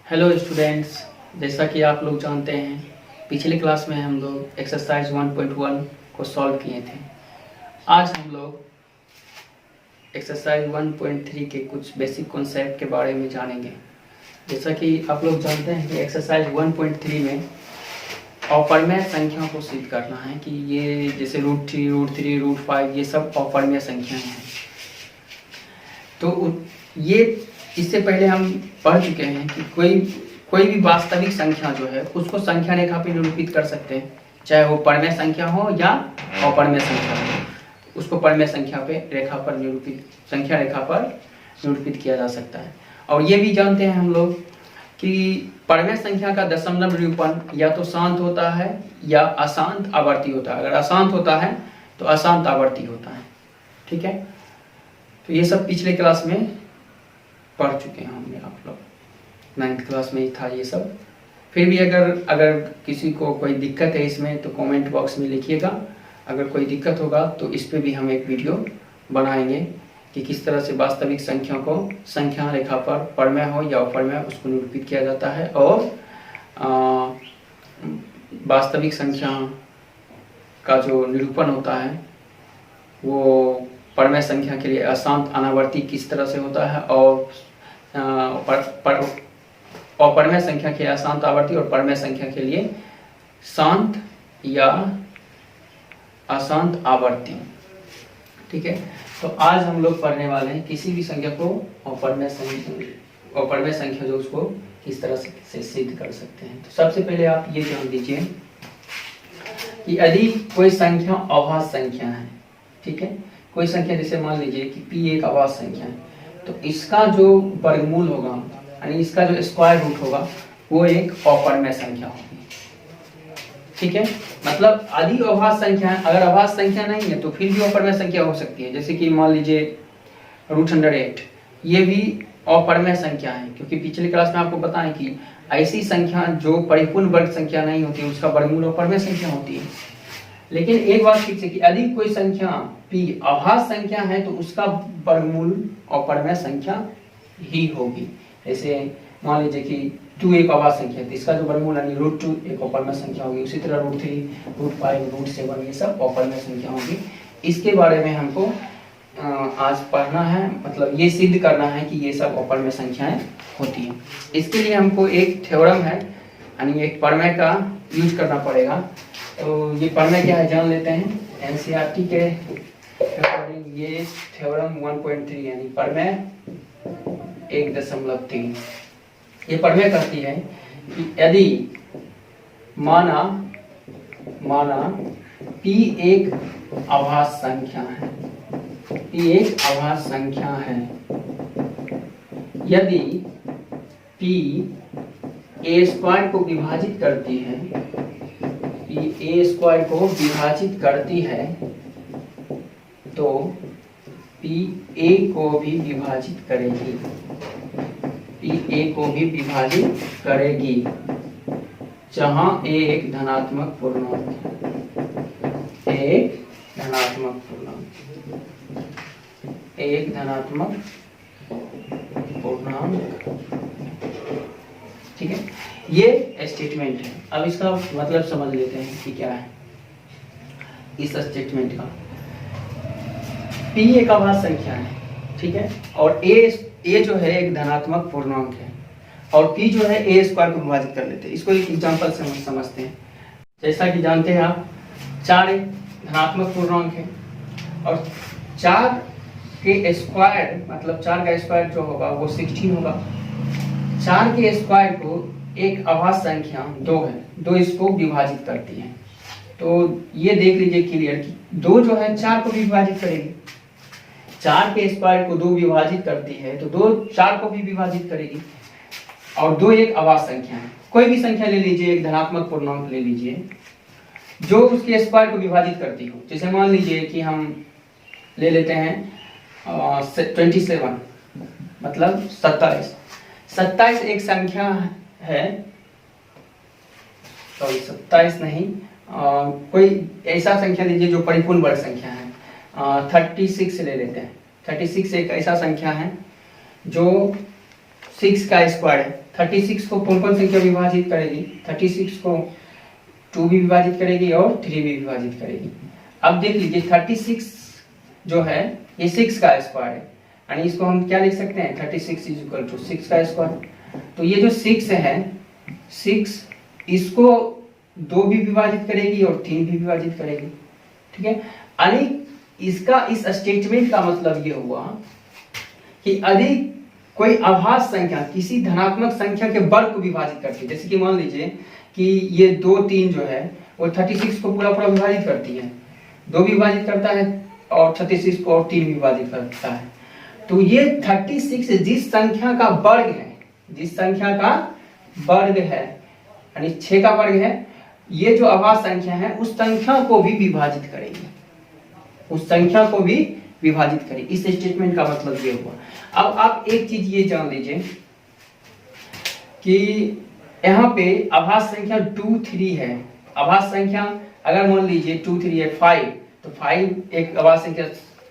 Hello students, जैसा कि आप लोग जानते हैं पिछले क्लास में हम लोग एक्सरसाइज 1.1 को सॉल्व किए थे। आज हम लोग एक्सरसाइज 1.3 के कुछ बेसिक कॉन्सेप्ट के बारे में जानेंगे। जैसा कि आप लोग जानते हैं कि एक्सरसाइज 1.3 में अपरिमेय संख्याओं को सिद्ध करना है कि ये जैसे √3, √3, √5 ये सब अपरिमेय संख्याएं हैं। तो ये इससे पहले हम पढ़ चुके हैं कि कोई भी वास्तविक संख्या जो है उसको संख्या रेखा पे निरूपित कर सकते हैं, चाहे वो परिमेय संख्या हो या अपरिमेय संख्या हो, उसको परिमेय संख्या रेखा पर निरूपित किया जा सकता है। और ये भी जानते हैं हम लोग कि परिमेय संख्या का दशमलव निरूपण या तो शांत होता है या अशांत आवर्ती होता है। अगर अशांत होता है तो अशांत आवर्ती होता है। ठीक है, तो ये सब पिछले क्लास में पढ़ चुके हैं हमने, आप लोग 9th क्लास में ही था ये सब। फिर भी अगर किसी को कोई दिक्कत है इसमें तो कमेंट बॉक्स में लिखिएगा। अगर कोई दिक्कत होगा तो इस पे भी हम एक वीडियो बनाएंगे कि किस तरह से वास्तविक संख्या को संख्या रेखा पर परिमेय हो या अपरिमेय उसको निरूपित किया जाता है, और वास्तविक संख्या का जो निरूपण होता है वो परिमेय संख्या के लिए अशांत अनावर्ती किस तरह से होता है, और अपरिमेय संख्या के लिए अशांत आवर्ती और परिमेय संख्या के लिए शांत या अशांत आवर्ती। ठीक है, तो आज हम लोग पढ़ने वाले हैं किसी भी संख्या को अपरिमेय संख्या जो उसको किस तरह से सिद्ध कर सकते हैं। तो सबसे पहले आप ये जान लीजिए कि यदि कोई संख्या अभाज्य संख्या है, ठीक है, कोई संख्या जैसे मान लीजिए कि p एक अभाज्य संख्या है, तो इसका जो वर्गमूल होगा यानी इसका जो स्क्वायर रूट होगा वो एक अपरिमेय संख्या होगी। ठीक है, मतलब यदि अभाज्य संख्या है, अगर अभाज्य संख्या नहीं है तो फिर भी अपरिमेय संख्या हो सकती है। जैसे कि मान लीजिए √108, ये भी अपरिमेय संख्या है, क्योंकि पिछले क्लास में आपको बताएं कि ऐसी संख्या जो परिपूर्ण वर्ग संख्या नहीं होती उसका वर्गमूल अपरिमेय संख्या होती है। लेकिन एक बात ठीक से कि यदि कोई संख्या p अभाज्य संख्या है तो उसका वर्गमूल अपरिमेय संख्या ही होगी। जैसे मान लीजिए कि 2 एक अभाज्य संख्या है तो इसका जो वर्गमूल यानी √2 एक अपरिमेय संख्या होगी। उसी तरह √3, √5, √7 ये सब अपरिमेय संख्या होगी। इसके बारे में हमको आज पढ़ना है, मतलब ये सिद्ध करना है कि ये सब अपरिमेय संख्याएं होती हैं। इसके लिए हमको एक थ्योरम है यानी एक प्रमेय का यूज करना पड़ेगा। तो ये प्रमेय क्या है जान लेते हैं। एनसीईआरटी के अकॉर्डिंग ये थ्योरम 1.3 यानी प्रमेय 1.3 ये प्रमेय कहती है कि यदि माना p एक अभाज्य संख्या है, p एक अभाज्य संख्या है, यदि p a² को विभाजित करती है, p a² को विभाजित करती है तो p a को भी विभाजित करेगी, p a को भी विभाजित करेगी, जहां a एक धनात्मक पूर्णांक है, एक धनात्मक पूर्णांक। ठीक है, ये स्टेटमेंट है। अब इसका मतलब समझ लेते हैं कि क्या है इस स्टेटमेंट का। p एक अभाज्य संख्या है, ठीक है, और a जो है एक धनात्मक पूर्णांक है, और p जो है a² को विभाजित कर लेते हैं। इसको एक एग्जांपल से समझते हैं। जैसा कि जानते हैं आप 4 एक धनात्मक पूर्णांक है और 4 के स्क्वायर मतलब 4 का स्क्वायर जो होगा वो 16 होगा। 4 के स्क्वायर को एक अभाज्य संख्या 2 है, 2 इसको विभाजित करती है। तो ये देख लीजिए क्लियर कि 2 जो है 4 को भी विभाजित करेगी। 4 के स्क्वायर को 2 विभाजित करती है तो 2 4 को भी विभाजित करेगी, और 2 एक अभाज्य संख्या है। कोई भी संख्या ले लीजिए, एक धनात्मक पूर्णांक ले लीजिए जो उसके स्क्वायर को विभाजित करती हो। जैसे मान लीजिए कि हम ले लेते हैं 27 मतलब 27 एक संख्या है, सॉरी 27 नहीं, कोई ऐसा संख्या लीजिए जो परिपूर्ण वर्ग संख्या है। 36 ले लेते हैं। 36 एक ऐसा संख्या है जो 6 का स्क्वायर है। 36 को कौन कौन संख्या विभाजित करेगी? 36 को 2 भी विभाजित करेगी और 3 भी विभाजित करेगी। अब देख लीजिए 36 जो है ये 6 का स्क्वायर है, यानी इसको हम क्या लिख सकते हैं? 36 इज इक्वल टू 6 का स्क्वायर। तो ये जो 6 है, 6 इसको 2 भी विभाजित करेगी और 3 भी विभाजित करेगी, ठीक है। यानी इसका इस स्टेटमेंट का मतलब ये हुआ कि यदि कोई अभाज्य संख्या किसी धनात्मक संख्या के वर्ग को विभाजित करती है, जैसे कि मान लीजिए कि ये 2 3 जो है वो 36 को पूरा पूरा विभाजित करती है, 2 भी विभाजित करता है और 36 को और 3 भी विभाजित करता है। तो ये 36 जिस संख्या का वर्ग है, जिस संख्या का वर्ग है यानी 6 का वर्ग है, ये जो अभाज्य संख्या है उस संख्या को भी विभाजित करेगी, उस संख्या को भी विभाजित करेगी। इस स्टेटमेंट का मतलब ये हुआ। अब आप एक चीज ये जान लीजिए कि यहाँ पे अभाज्य संख्या 2 3 है। अभाज्य संख्या अगर मान लीजिए 2 3 है 5, तो 5 एक अभाज्य संख्या,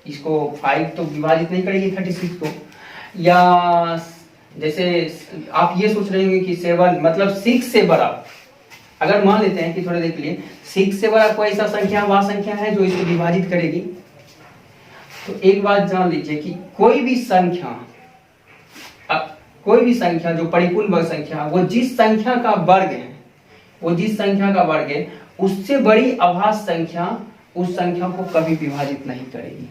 इसको 5 तो विभाजित नहीं करेगी 36 को। या जैसे आप ये सोच रहे होंगे कि 7 मतलब 6 से बड़ा, अगर मान लेते हैं कि थोड़ा देख लिए 6 से बड़ा कोई ऐसा संख्या अभाज्य संख्या है जो इसको विभाजित करेगी, तो एक बात जान लीजिए कि कोई भी संख्या जो परिपूर्ण वर्ग संख्या, वो जिस संख्या का वर्ग है, वो जिस संख्या का वर्ग है उससे बड़ी अभाज्य संख्या उस संख्या को कभी विभाजित नहीं करेगी।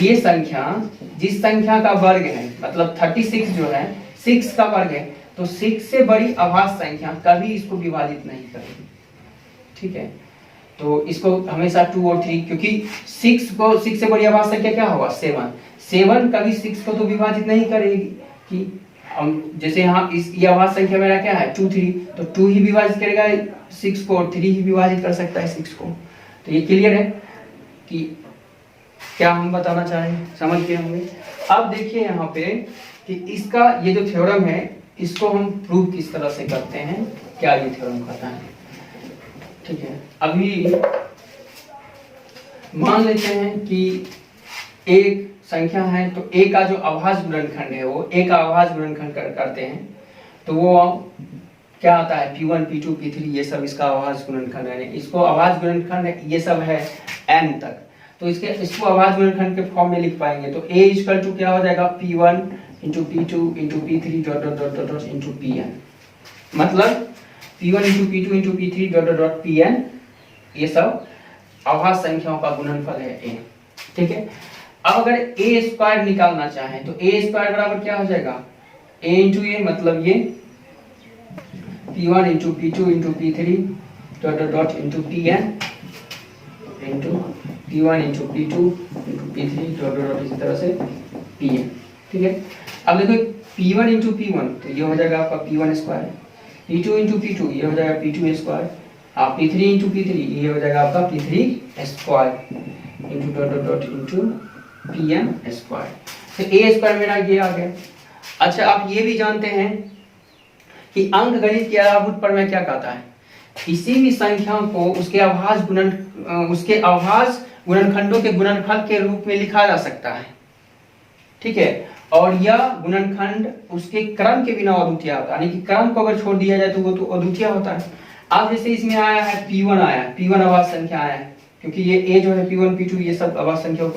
ये संख्या जिस संख्या का वर्ग है, मतलब 36 जो है 6 का वर्ग है, तो 6 से बड़ी अभाज्य संख्या कभी इसको विभाजित नहीं करेगी, ठीक है। तो इसको हमेशा 2 और 3, क्योंकि 6 से बड़ी अभाज्य संख्या क्या होगा? 7 कभी 6 को तो विभाजित नहीं करेगी कि हम जैसे यहाँ ये अभाज्य संख्या मेरा क्या है 2 3, तो 2 ही विभाजित करेगा 6 को और 3 ही विभाजित कर सकता है 6 को। तो ये क्लियर है कि क्या हम बताना चाहें, समझ गए होंगे। अब देखिए यहाँ पे कि इसका ये जो थ्योरम है इसको हम प्रूव किस तरह से करते हैं, क्या ये थ्योरम कहता है, ठीक है। अभी मान लेते हैं कि एक संख्या है, तो a का जो अभाज्य गुणनखंड है वो a का अभाज्य गुणनखंड करते हैं, तो वो क्या आता है? P1 P2 P3 ये सब इसका अभाज्य गुणनखंड है। इसको अभाज्य गुणनखंड ये सब है n तक, तो इसको अभाज्य गुणनखंड के फॉर्म में लिख पाएंगे। तो a इक्वल टू क्या हो जाएगा? P1 into P2 into P3 dot dot dot dot into Pn, मतलब P1 into P2 into P3 dot dot dot Pn, ये सब अभाज्य संख्याओं का गुणनफल है a, ठीक है। अब अगर a स्क्वायर निकालना चाहें तो a स्क्वायर बराबर क्या हो जाएगा? a इंटू a, मतलब ये P1 into P2 into P3 dot dot dot into Pn into P1 into P2 into P3 dot dot dot इसी तरह से Pn, ठीक है। अब देखो P1 इंटू P1 तो ये हो जाएगा आपका P1 square, P2 into P2 ये हो जाएगा P2 स्क्वायर, आप P3 इंटू P3 ये हो जाएगा आपका P3 square into dot dot dot into Pn square. तो a स्क्वायर मेरा ये आ गया। अच्छा, आप ये भी जानते हैं कि अंकगणित के आधारभूत प्रमेय क्या कहता है? किसी भी संख्या को उसके अभाज्य गुणनखंडों के गुणनफल के रूप में लिखा जा सकता है, ठीक है। और यह गुणनखंड उसके क्रम के बिना अद्वितीय होता है, यानी कि क्रम को अगर छोड़ दिया जाए तो वो तो अद्वितीय होता है। अब जैसे इसमें आया है P1 आया है, P1 अभाज्य संख्या आया है, क्योंकि ये a जो है P1 P2 ये सब अभाज्य संख्याओं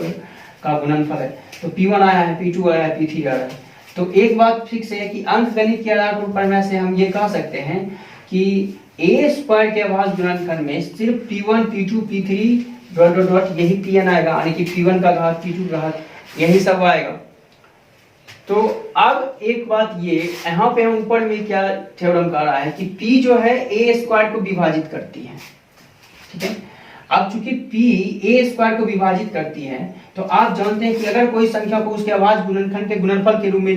का गुणनफल है। तो P1 आया है, P2 आया है, P3 आया है। तो एक बात फिक्स है कि अंकगणित के आधारभूत प्रमेय से हम ये कह सकते हैं कि a स्क्वायर के अभाज्य गुणनखंड में सिर्फ P1 P2 P3 dot dot dot यही Pn आएगा, यानी कि P1 का घात P2 का घात यही सब आएगा। तो अब एक बात ये यहाँ पे हम ऊपर में क्या थ्योरम कर रहा है कि P जो है a स्क्वायर को विभाजित करती है, ठीक है। अब चूंकि P a स्क्वायर को विभाजित करती है, तो आप जानते हैं कि अगर कोई संख्या को उसके अभाज्य गुणनखंड के गुणनफल के रूप में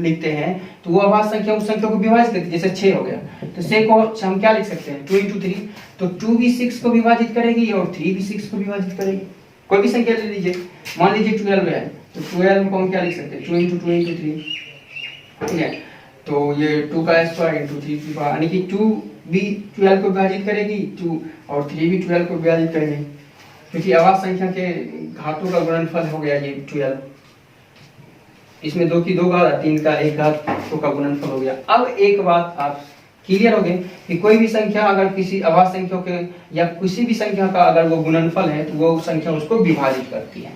लिखते हैं तो वो अभाज्य संख्या उस संख्या को विभाजित करती है। जैसे 6 हो गया तो 6 को हम क्या लिख सकते हैं? 2 इंटू 3, तो 2 भी 6 को विभाजित करेगी और 3 भी 6 को विभाजित करेगी। कोई भी संख्या ले लीजिए, मान लीजिए 12 है, तो 12 को हम क्या लिख सकते हैं? 2 इंटू 2 इंटू 3, ठीक है। तो ये 2 का स्क्वायर इंटू 3, यानी कि 2 भी 12 को विभाजित करेगी, 2 और 3 भी 12 को विभाजित करेगी, क्योंकि अभाज्य संख्या के घातों का गुणनफल हो गया ये 12। इसमें 2 की 2 घात, 3 का 1 घात, तो का गुणनफल हो गया। अब एक बात आप क्लियर हो गए कि कोई भी संख्या अगर किसी अभाज्य संख्या के या किसी भी संख्या का अगर वो गुणनफल है तो वो संख्या उसको विभाजित करती है।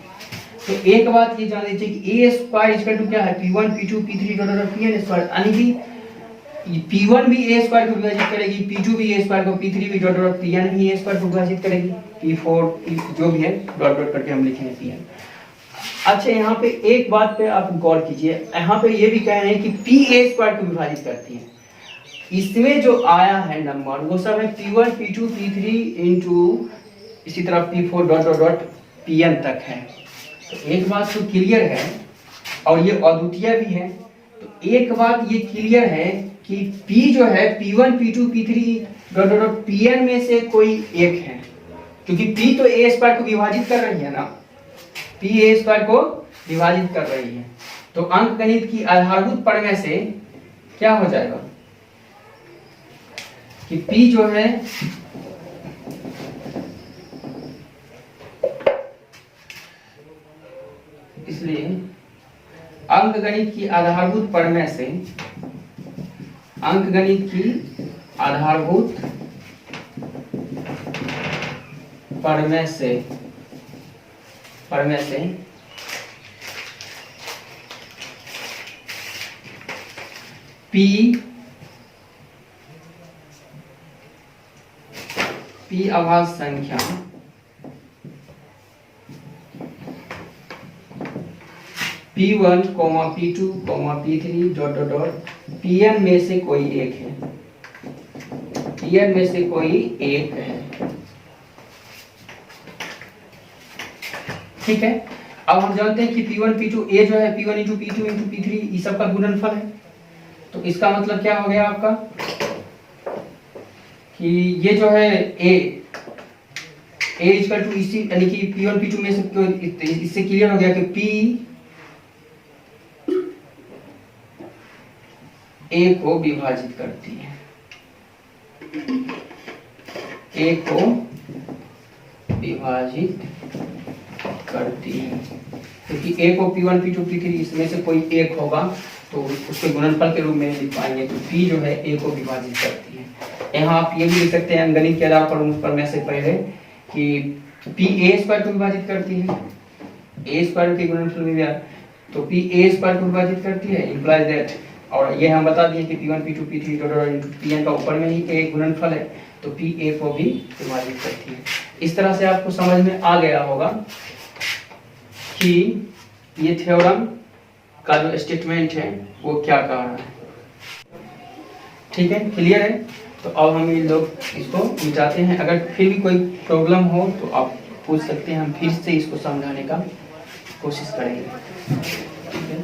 तो एक बात ये जान लीजिए कि a स्क्वायर इक्वल टू क्या है, p1 p2 p3 dot pn square, यानी कि p1 भी a स्क्वायर को विभाजित करेगी, p2 भी a स्क्वायर को, p3 भी डॉट डॉट pn भी a स्क्वायर को विभाजित करेगी, p4 जो भी है डॉट डॉट करके हम लिखेंगे pn। अच्छा, यहाँ पे एक बात पे आप गौर कीजिए, यहाँ पे ये भी कह रहे हैं कि p a स्क्वायर को विभाजित करती है। इसमें जो आया है नंबर वो सब है p1 p2 p3 इंटू इसी तरह p4 dot dot dot pn तक है। तो एक बात तो क्लियर है और ये अद्वितीय भी है। तो एक बात ये क्लियर है कि p जो है p1 p2 p3 dot dot dot pn में से कोई एक है, क्योंकि p तो a स्क्वायर को विभाजित कर रही है ना, p a स्क्वायर को विभाजित कर रही है। तो अंकगणित की आधारभूत प्रमेय से क्या हो जाएगा कि p जो है इसलिए अंकगणित की आधारभूत प्रमेय से, अंकगणित की आधारभूत प्रमेय से p अभाज्य संख्या p1, p2, p3 dot dot dot pn में से कोई एक है, pn में से कोई एक है। ठीक है, अब हम जानते हैं कि p1 p2 a जो है p1 into p2 into p3 इस सब का गुणनफल है। तो इसका मतलब क्या हो गया आपका कि ये जो है a इक्वल टू इसी, यानी कि p1 p2 में से इससे क्लियर हो गया कि p a को विभाजित करती है, a को विभाजित करती है, क्योंकि a को p1 p2 p3 इसमें से कोई एक होगा तो उसके गुणनफल के रूप में लिख पाएंगे। तो p जो है a को विभाजित करती है। यहाँ आप ये भी लिख सकते हैं अंकगणित के आधार पर में से पहले कि p a स्क्वायर को विभाजित करती है, a स्क्वायर के गुणनफल में भी तो p a स्क्वायर को विभाजित करती है, इंप्लाइज दैट। और ये हम बता दिए कि p1 p2 p3 dot pn का ऊपर में ही एक गुणनफल है, तो p a को भी विभाजित करती है। इस तरह से आपको समझ में आ गया होगा कि ये थ्योरम का जो स्टेटमेंट है वो क्या कह रहा है। ठीक है, क्लियर है। तो अब हम इन लोग इसको मिटाते हैं। अगर फिर भी कोई प्रॉब्लम हो तो आप पूछ सकते हैं, हम फिर से इसको समझाने का कोशिश करेंगे। ठीक है,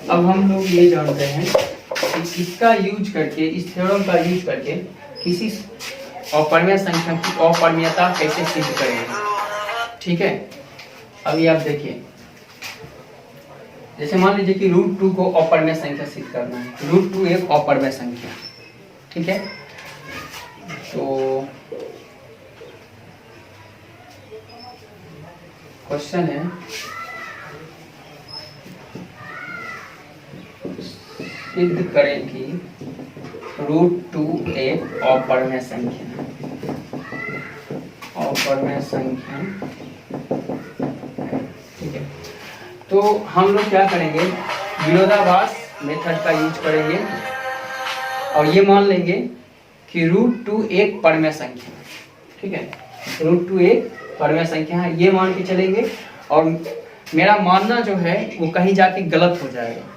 अब हम लोग ये जानते हैं कि इसका यूज करके, इस थ्योरम का यूज करके किसी अपरिमेय संख्या की अपरिमेयता कैसे सिद्ध करेंगे। ठीक है, अभी आप देखिए, जैसे मान लीजिए कि √2 को अपरिमेय संख्या सिद्ध करना है। √2 एक अपरिमेय संख्या, ठीक है। तो क्वेश्चन है सिद्ध करें कि √2 एक अपरिमेय संख्या, अपरिमेय संख्या। ठीक है, तो हम लोग क्या करेंगे, विरोधाभास मेथड का यूज करेंगे और ये मान लेंगे कि √2 एक परिमेय संख्या। ठीक है, √2 एक परिमेय संख्या है, ये मान के चलेंगे। और मेरा मानना जो है वो कहीं जाके गलत हो जाएगा।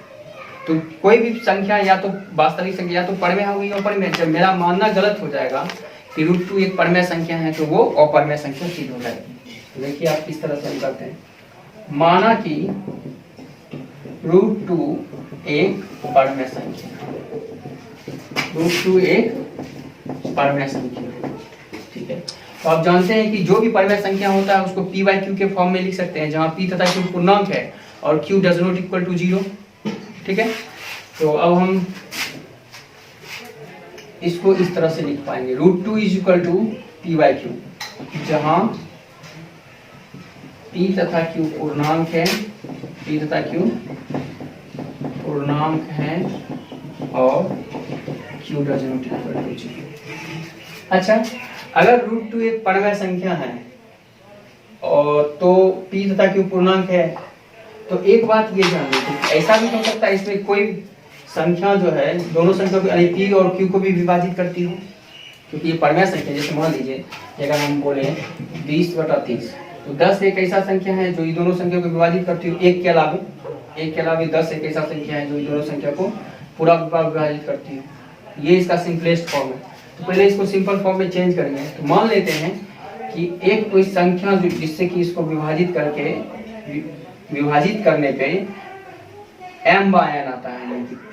तो कोई भी संख्या या तो वास्तविक संख्या या तो परिमेय होगी और परिमेय, जब मेरा मानना गलत हो जाएगा कि √2 एक परिमेय संख्या है तो वो अपरिमेय संख्या सिद्ध हो जाएगी। तो देखिए आप किस तरह से करते हैं, माना कि √2 एक परिमेय संख्या, √2 एक परिमेय संख्या। ठीक है, तो आप जानते हैं कि जो भी परिमेय संख्या होता है उसको p/q के फॉर्म में लिख सकते हैं, जहां p तथा q पूर्णांक है और q does not equal to 0। ठीक है, तो अब हम इसको इस तरह से लिख पाएंगे, √2 इज इक्वल टू p/q, जहां p तथा q पूर्णांक है, p तथा q पूर्णांक है और q does not equal to 0। अच्छा, अगर √2 एक परवैय संख्या है और तो p तथा q पूर्णांक है, तो एक बात ये जान लीजिए, ऐसा भी हो सकता है इसमें कोई संख्या जो है दोनों संख्या को यानी p और q को भी विभाजित करती हो, क्योंकि ये परवैय संख्या, जैसे मान लीजिए अगर हम बोले 20/30, तो 10 एक ऐसा संख्या है जो ये दोनों संख्या को विभाजित करती हो, एक के अलावे 10 एक ऐसा संख्या है जो ये दोनों संख्या को पूरा विभाजित करती हो। ये इसका सिंपलेस्ट फॉर्म है। तो पहले इसको सिंपल फॉर्म में चेंज करेंगे। तो मान लेते हैं कि एक कोई संख्या जिससे कि इसको विभाजित करने पे m/n आता है, यानी कि p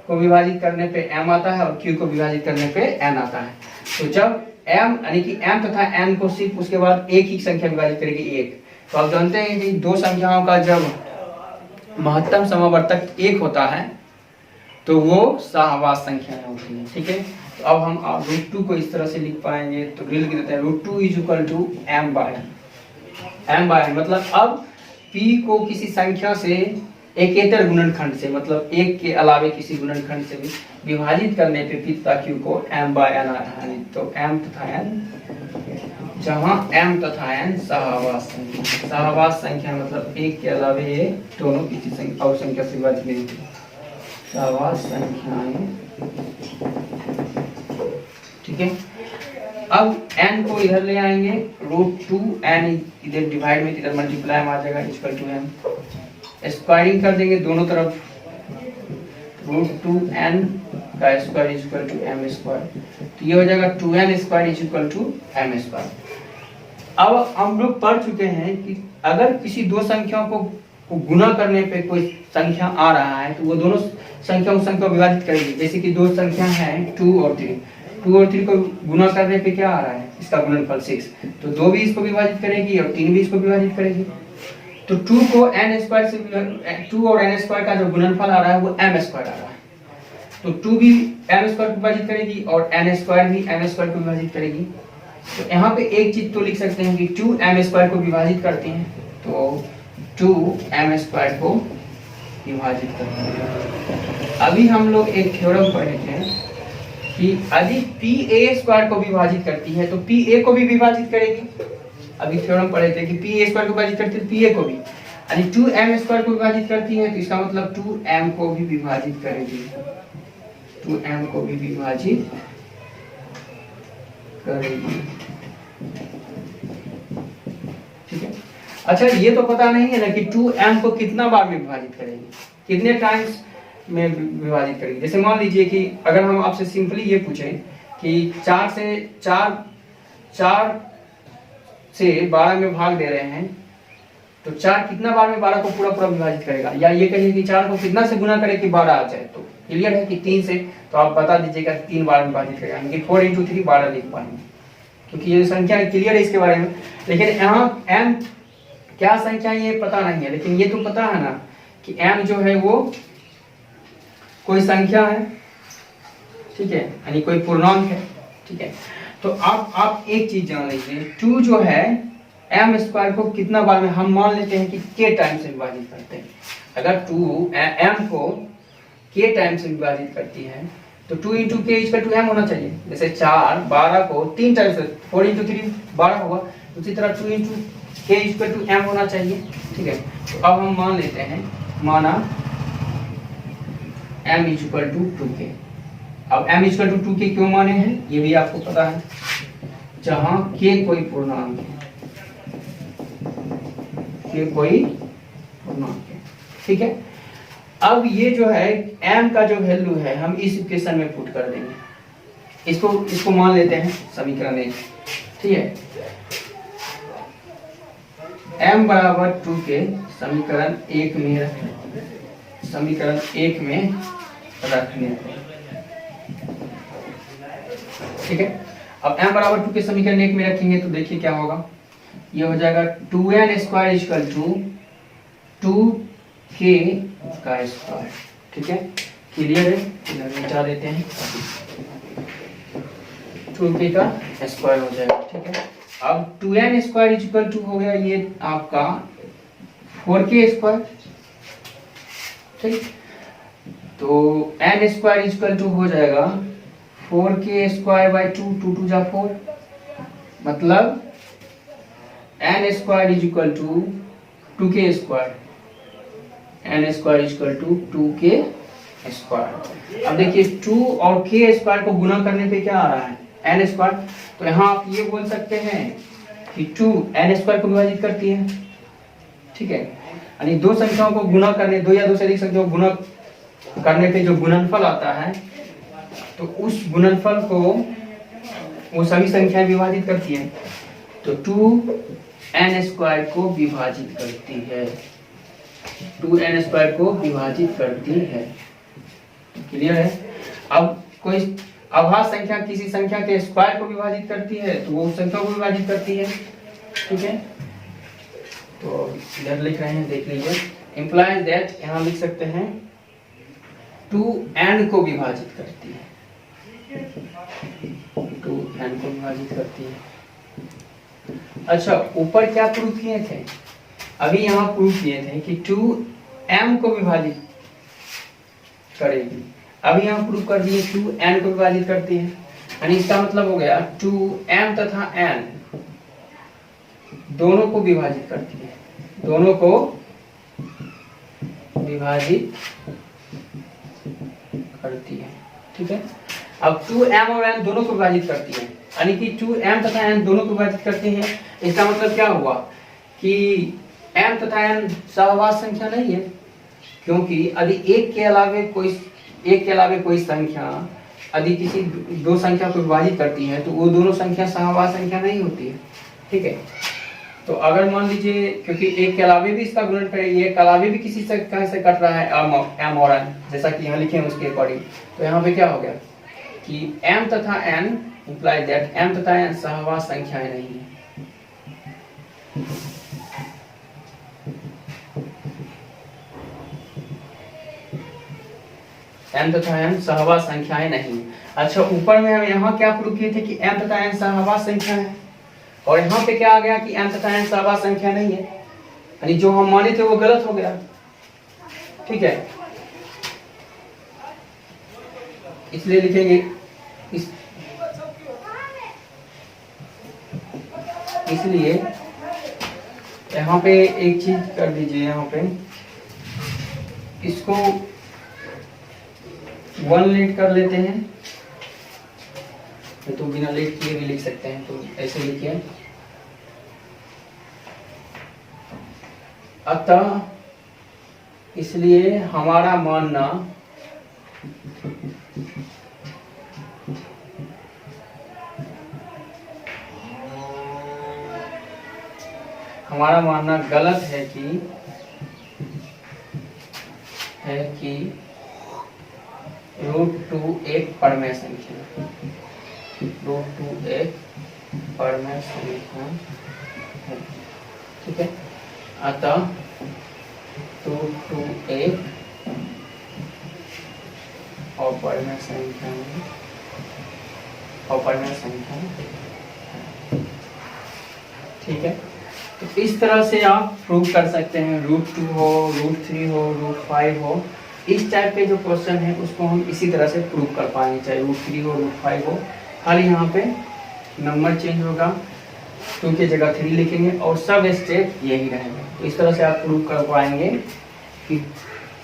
को विभाजित करने पे m आता है और q को विभाजित करने पे n आता है। तो जब m यानी कि m तथा n को सिर्फ उसके बाद एक ही संख्या विभाजित करेगी, 1। तो आप जानते हैं कि दो संख्याओं का जब महत्तम समावर्तक 1 होता है तो वो सहवास संख्याएं होती हैं, ठीक है। तो अब हम √2 को इस तरह से लिख पाएंगे, तो लिख देते हैं √2 इज इक्वल टू m/n, मतलब अब p को किसी संख्या से एकेतर गुणनखंड से, मतलब एक के अलावे किसी गुणनखंड से भी विभाजित करने पे p तथा q को m/n आता है। तो m तथा n, जहां m तथा n सहवास संख्या मतलब एक के अलावे ये दोनों किसी संख्या और संख्या से विभाजित नहीं होती, सहवास संख्याएं, ठीक है। अब n को इधर ले आएंगे, √2n इधर डिवाइड में इधर मल्टीप्लाई में आ जाएगा, इक्वल टू m, स्क्वायरिंग कर देंगे दोनों तरफ, √2n का square is equal to m², तो ये हो जाएगा 2n² is equal to m²। अब हम लोग पढ़ चुके हैं कि अगर किसी दो संख्याओं को गुना करने पे कोई संख्या आ रहा है तो वो दोनों संख्या उस संख्या को विभाजित करेगी। जैसे कि दो संख्या हैं 2 और 3 को गुना करने पे क्या आ रहा है, इसका गुणनफल 6, तो 2 भी इसको विभाजित करेगी और 3 भी इसको विभाजित करेगी। तो 2 को n² से 2 और n² का जो गुणनफल आ रहा है वो m² आ रहा है, तो 2 भी m² को विभाजित करेगी और n² भी m² को विभाजित करेगी। तो यहाँ पे एक चीज तो लिख सकते हैं कि 2 m² को विभाजित करती है, तो 2 m² को विभाजित करती है। अभी हम लोग एक थ्योरम पढ़े थे कि यदि pa² को विभाजित करती है तो pa को भी विभाजित करेगी। अभी थ्योरम पढ़े थे कि pa² को विभाजित करती है pa को भी, यानी 2m² को विभाजित करती है तो इसका मतलब 2m को भी विभाजित करेगी, 2m को भी विभाजित करेगी, ठीक है। अच्छा, ये तो पता नहीं है ना कि 2m को कितना बार में विभाजित करेगी, कितने टाइम्स में विभाजित करेगी। जैसे मान लीजिए कि अगर हम आपसे सिंपली ये पूछें कि 4 से 12 में भाग दे रहे हैं, तो 4 कितना बार में 12 को पूरा विभाजित करेगा, या ये कहिए कि 4 को कितना से गुना करे कि 12 आ जाए। तो क्लियर है कि 3 से, तो आप बता दीजिएगा 3 बार में विभाजित करेगा, यानी कि 4 × 3 12 लिख पाएंगे, क्योंकि ये संख्या क्लियर है इसके बारे में। लेकिन यहाँ m क्या संख्या है ये पता नहीं है, लेकिन ये तो पता है ना कि m जो है वो कोई संख्या है, ठीक है, यानी कोई पूर्णांक है, ठीक है। तो आप एक चीज जान लीजिए, 2 जो है m² को कितना बार में, हम मान लेते हैं कि k टाइम से विभाजित करते हैं। अगर 2 m को k टाइम से विभाजित करती है तो 2 × k इक्वल टू m होना चाहिए। जैसे 4 12 को 3 टाइम से, 4 × 3 12 होगा, उसी तरह 2 × k इक्वल टू m होना चाहिए, ठीक है। तो अब हम मान लेते हैं, माना m इक्वल टू 2k। अब m इक्वल टू 2k क्यों माने हैं ये भी आपको पता है, जहां k कोई पूर्णांक है, k कोई पूर्णांक है, ठीक है। अब ये जो है m का जो वैल्यू है हम इस इक्वेशन में पुट कर देंगे, इसको मान लेते हैं समीकरण 1, ठीक है। m बराबर 2k समीकरण 1 में रखने पर, ठीक है। अब m बराबर 2k समीकरण 1 में रखेंगे तो देखिए क्या होगा, ये हो जाएगा 2n² इक्वल टू 2k का स्क्वायर, ठीक है, क्लियर है, मिटा देते हैं, 2k का स्क्वायर हो जाएगा। ठीक है, अब 2n स्क्वायर इक्वल टू हो गया ये आपका 4k स्क्वायर। ठीक, तो n स्क्वायर इक्वल टू हो जाएगा 4k स्क्वायर बाई 2, 2 2 जा 4, मतलब n square is equal to 2k square, n square is equal to 2k square. अब देखिए 2 और k स्क्वायर को गुना करने पे क्या आ रहा है, n स्क्वायर। तो यहाँ आप ये बोल सकते हैं कि 2 n स्क्वायर को विभाजित करती है। ठीक है, यानी दो संख्याओं को गुना करने, दो या दो से अधिक संख्याओं को गुना करने पे जो गुणनफल आता है, तो उस गुणनफल को वो सभी संख्याएं विभाजित करती हैं। तो 2n स्क्वायर को विभाजित करती है, 2n स्क्वायर को विभाजित करती है। क्लियर है। अब कोई अभाज्य संख्या किसी संख्या के स्क्वायर को विभाजित करती है तो वो संख्या को विभाजित करती है। ठीक है, तो इधर लिख रहे हैं, देख लीजिए, इंप्लाइज दैट, यहाँ लिख सकते हैं 2n को विभाजित करती है, 2n को विभाजित करती है। अच्छा, ऊपर क्या प्रूफ किए थे, अभी यहाँ प्रूफ किए थे कि 2m को विभाजित करेगी, अभी यहाँ प्रूफ कर दिए 2n को विभाजित करती है। यानी इसका मतलब हो गया 2m तथा n दोनों को विभाजित करती है, दोनों को विभाजित करती है। ठीक है, अब 2m और n दोनों को विभाजित करती है, यानी कि 2m तथा n दोनों को विभाजित करती है। इसका मतलब क्या हुआ कि m तथा n सहवास संख्या नहीं है, क्योंकि यदि एक के अलावे कोई संख्या यदि किसी दो संख्या को विभाजित करती है तो वो दोनों संख्या सहवास संख्या नहीं होती है। ठीक है, तो अगर मान लीजिए, क्योंकि एक के अलावे भी इसका गुणन करें, ये के अलावे भी किसी संख्या से कट रहा है m और n, जैसा कि यहाँ लिखे हैं उसके अकॉर्डिंग, तो यहाँ पे क्या हो गया कि m तथा n इंप्लाई दैट m तथा n सहवास संख्याएं नहीं है। m तथा n सहवास संख्याएं नहीं। अच्छा, ऊपर में हम यहाँ क्या प्रूव किए थे कि m तथा n सहवास संख्या है, और यहाँ पे क्या आ गया कि m तथा n सहवास संख्या नहीं है, यानी जो हम माने थे वो गलत हो गया। ठीक है, इसलिए लिखेंगे इसलिए यहाँ पे एक चीज कर दीजिए, यहाँ पे इसको 1 लेट कर लेते हैं, तो बिना लेट किए भी लिख सकते हैं, तो ऐसे लिखिए। अतः इसलिए हमारा मानना गलत है कि √2 एक परमेय संख्या, √2 एक परमेय संख्या है। ठीक है, अतः √2 एक अपरमेय संख्या है, अपरमेय संख्या है। ठीक है, तो इस तरह से आप प्रूव कर सकते हैं, √2 हो, √3 हो, √5 हो, इस टाइप के जो क्वेश्चन है उसको हम इसी तरह से प्रूव कर पाएंगे, चाहे √3 हो, √5 हो। खाली यहाँ पे नंबर चेंज होगा, 2 की जगह 3 लिखेंगे और सब स्टेप यही रहेगा। तो इस तरह से आप प्रूव कर पाएंगे कि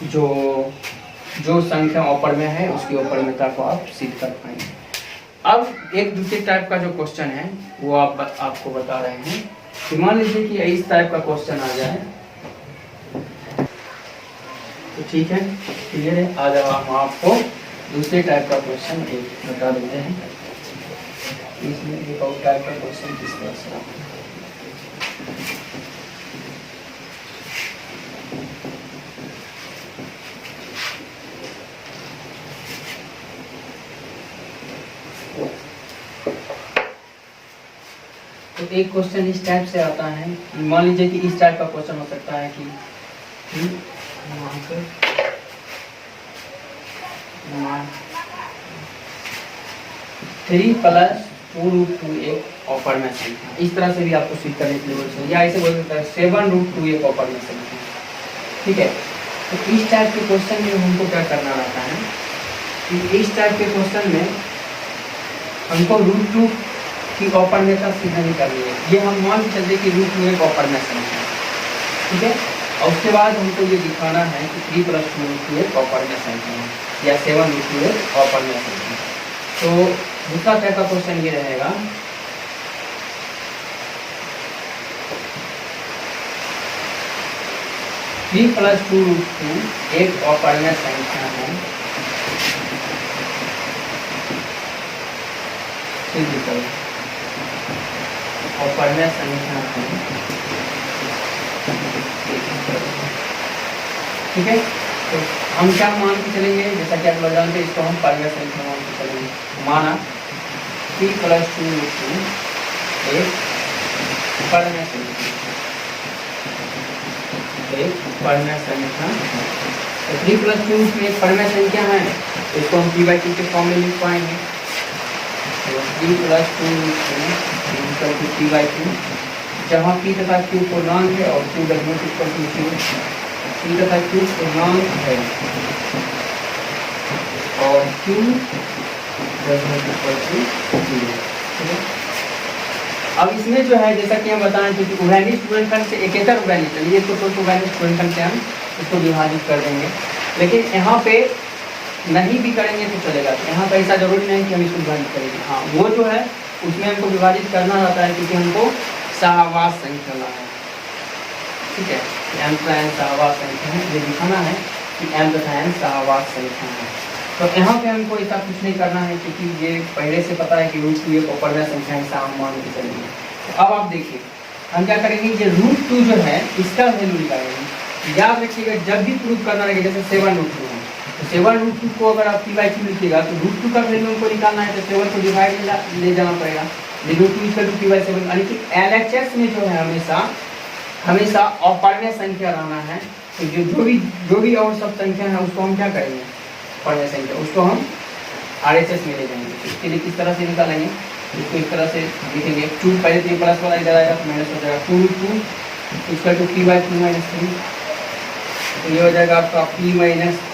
जो संख्या ऊपर में है उसकी ऊपरमेयता को आप सिद्ध कर पाएंगे। अब एक दूसरे टाइप का जो क्वेश्चन है वो आपको बता रहे हैं कि मान लीजिए कि इस टाइप का क्वेश्चन आ जाए, तो ठीक है, क्लियर है। आज हम आपको दूसरे टाइप का क्वेश्चन एक बता देते हैं, इसमें एक और टाइप का क्वेश्चन किस तरह से तो एक क्वेश्चन इस टाइप से आता है कि मान लीजिए कि इस टाइप का क्वेश्चन हो सकता है कि 3 प्लस 2√2 एक अपवर्णीय संख्या। इस तरह से भी आपको सिद्ध करने के लिए बोल सकते हैं, या ऐसे बोल सकते हैं 7√2 एक अपवर्णीय संख्या। ठीक है, तो इस टाइप के क्वेश्चन में हमको क्या करना रहता है कि इस टाइप के क्वेश्चन में हमको √2 की अपवर्णीयता सीधा नहीं करनी है। ये हम मान के चलते कि √2 एक अपवर्णीय संख्या। ठीक है, और उसके बाद हमको ये दिखाना है कि 3 प्लस 2√2 एक अपवर्णीय संख्या है, या 7√2 एक अपवर्णीय संख्या। तो दूसरा टाइप का क्वेश्चन ये रहेगा, थ्री प्लस 2√2 एक अपवर्णीय संख्या है, सिद्ध करो। अपवर्णीय संख्या है। ठीक है, तो हम क्या मान के चलेंगे, जैसा कि आप लोग जानते हैं, इसको हम परिमेय संख्या मान के चलेंगे। माना 3 प्लस 2√2 एक परिमेय संख्या, एक परिमेय संख्या। तो 3 प्लस 2√2 एक परिमेय संख्या है, इसको हम p/q के फॉर्म में लिख पाएंगे। तो 3 प्लस 2√2 p/q, जहाँ p तथा q पूर्णांक है और q W equal to q, p तथा q पूर्णांक है और q W equal to q। अब इसमें जो है, जैसा कि हम बताएं, क्योंकि उभयनिष्ठ गुणनखंड से एकेतर उभयनिष्ठ, चलिए इसको तो उभयनिष्ठ गुणनखंड से हम इसको विभाजित कर देंगे, लेकिन यहाँ पे नहीं भी करेंगे तो चलेगा। यहाँ पे ऐसा जरूरी नहीं कि हम इसको विभाजित करेंगे। हाँ, वो जो है उसमें हमको विभाजित करना रहता है, क्योंकि हमको सहवास संख्या लाना है। ठीक है, m तथा n सहवास संख्या है, ये दिखाना है कि m तथा n सहवास संख्या है। तो यहाँ पे हमको ऐसा कुछ नहीं करना है, क्योंकि ये पहले से पता है कि √2 एक अपवर्णीय संख्या है, ऐसा हम मान के चलेंगे। तो अब आप देखिए हम क्या करेंगे, ये √2 जो है इसका वैल्यू निकालेंगे। याद रखिएगा, जब भी प्रूव करना रहेगा, जैसे 7√2 है, तो 7√2 को अगर आप p/q लिखिएगा तो √2 का वैल्यू हमको निकालना है, तो 7 को डिवाइड ले जाना पड़ेगा। √2 = p/7, यानी कि LHS में जो है हमेशा अपवर्णीय संख्या रहना है। तो जो भी और सब संख्या है उसको हम क्या करेंगे, अपवर्णीय संख्या, उसको हम RHS में ले जाएंगे। इसके लिए किस तरह से निकालेंगे, इसको इस तरह से लिखेंगे। 2 पहले 3 प्लस वाला इधर आएगा तो माइनस हो जाएगा, 2√2 = p/q - 3। तो ये हो जाएगा आपका p -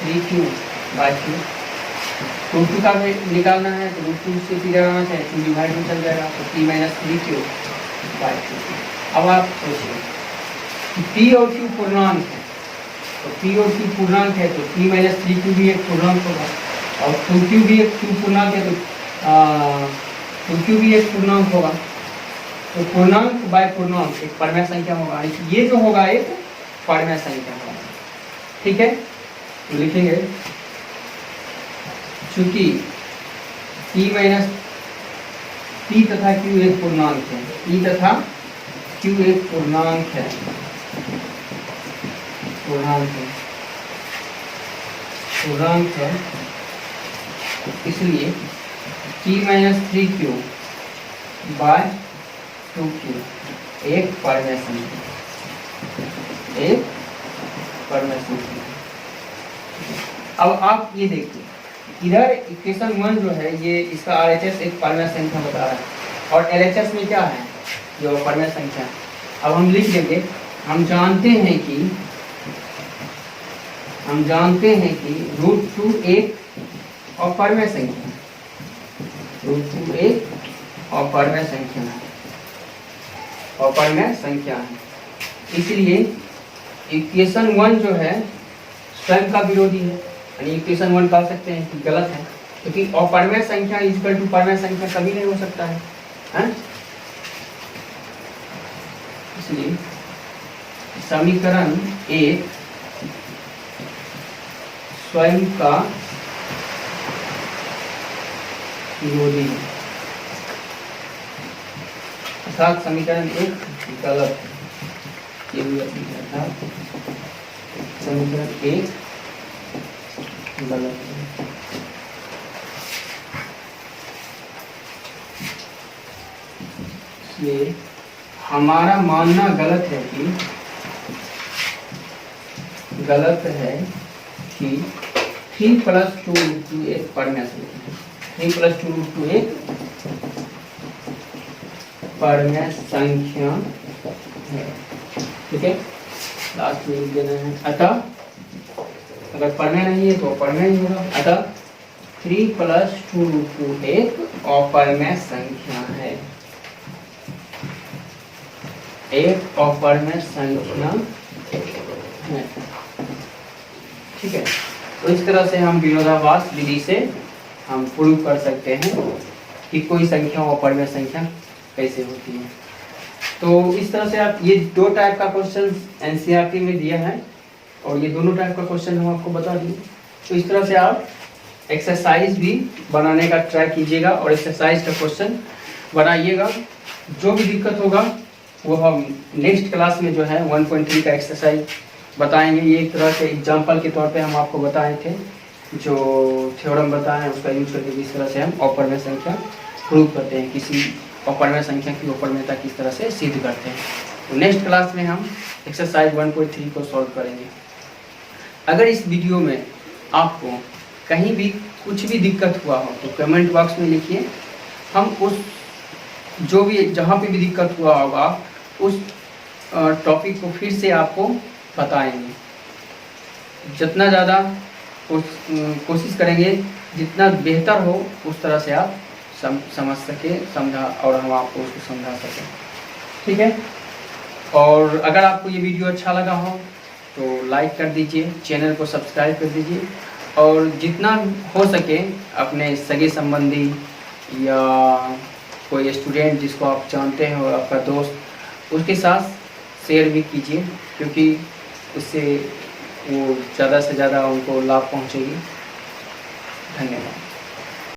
3q/q। √2 का भी निकालना है तो √2 से सीधा आना चाहिए, 2 डिवाइड में चल जाएगा, तो p - 3q/q। अब आप सोचिए कि p और q पूर्णांक है, तो p और q पूर्णांक है तो p - 3q भी एक पूर्णांक होगा, और 2q भी एक q पूर्णांक है तो 2q भी एक पूर्णांक होगा। तो पूर्णांक बाय पूर्णांक एक परिमेय संख्या होगा, ये जो होगा एक परिमेय संख्या होगा। ठीक है, तो लिखेंगे चूंकि p तथा q एक पूर्णांक है, p तथा q एक पूर्णांक है, इसलिए p - 3q/2q एक परिमेय संख्या, अब आप ये देखिए, इधर इक्वेशन 1 जो है ये इसका RHS एक परिमेय संख्या बता रहा है, और LHS में क्या है, जो परिमेय संख्या। अब हम लिख देंगे, हम जानते हैं कि √2 एक अपवर्णीय संख्या, √2 एक अपवर्णीय संख्या है। इसलिए इक्वेशन 1 जो है स्वयं का विरोधी है, यानी इक्वेशन 1 कह सकते हैं कि गलत है, क्योंकि अपवर्णीय संख्या इक्वल टू परिमेय संख्या कभी नहीं हो सकता है, इसलिए समीकरण 1 स्वयं का विरोधी है, अर्थात समीकरण 1 गलत है। समीकरण 1 गलत है। इसलिए हमारा मानना गलत है कि 3 + 2 एक परिमेय संख्या है। 3 + 2 एक परिमेय संख्या है। ठीक है, लास्ट में लिख देना है। अतः अगर परिमेय नहीं है तो परिमेय नहीं होगा। अतः 3 + 2 एक अपरिमेय संख्या है, एक अपरिमेय संख्या है। ठीक है, तो इस तरह से हम विरोधाभास विधि से हम प्रूव कर सकते हैं कि कोई संख्या अपरिमेय संख्या कैसे होती है। तो इस तरह से आप ये 2 टाइप का क्वेश्चन एनसीईआरटी में दिया है और ये दोनों टाइप का क्वेश्चन हम आपको बता दिए। तो इस तरह से आप एक्सरसाइज भी बनाने का ट्राई कीजिएगा और एक्सरसाइज का क्वेश्चन बनाइएगा। जो भी दिक्कत होगा वो हम नेक्स्ट क्लास में जो है 1.3 का एक्सरसाइज बताएंगे। ये एक तरह से एग्जाम्पल के तौर पे हम आपको बताए थे, जो थ्योरम बताए उसका यूज करके किस तरह से हम अपरिमेय संख्या प्रूव करते हैं, किसी अपरिमेय संख्या की अपरिमेयता किस तरह से सिद्ध करते हैं। तो नेक्स्ट क्लास में हम एक्सरसाइज 1.3 को सॉल्व करेंगे। अगर इस वीडियो में आपको कहीं भी कुछ भी दिक्कत हुआ हो तो कमेंट बॉक्स में लिखिए। हम उस जो भी जहाँ पे भी दिक्कत हुआ होगा उस टॉपिक को फिर से आपको बताएंगे। जितना ज़्यादा कोशिश करेंगे, जितना बेहतर हो उस तरह से आप समझ सके, समझा और हम आपको उसको समझा सकें। ठीक है, और अगर आपको ये वीडियो अच्छा लगा हो तो लाइक कर दीजिए, चैनल को सब्सक्राइब कर दीजिए और जितना हो सके अपने सगे संबंधी या कोई स्टूडेंट जिसको आप जानते हो, आपका दोस्त, उसके साथ शेयर भी कीजिए, क्योंकि उससे वो ज़्यादा से ज़्यादा उनको लाभ पहुंचेगी।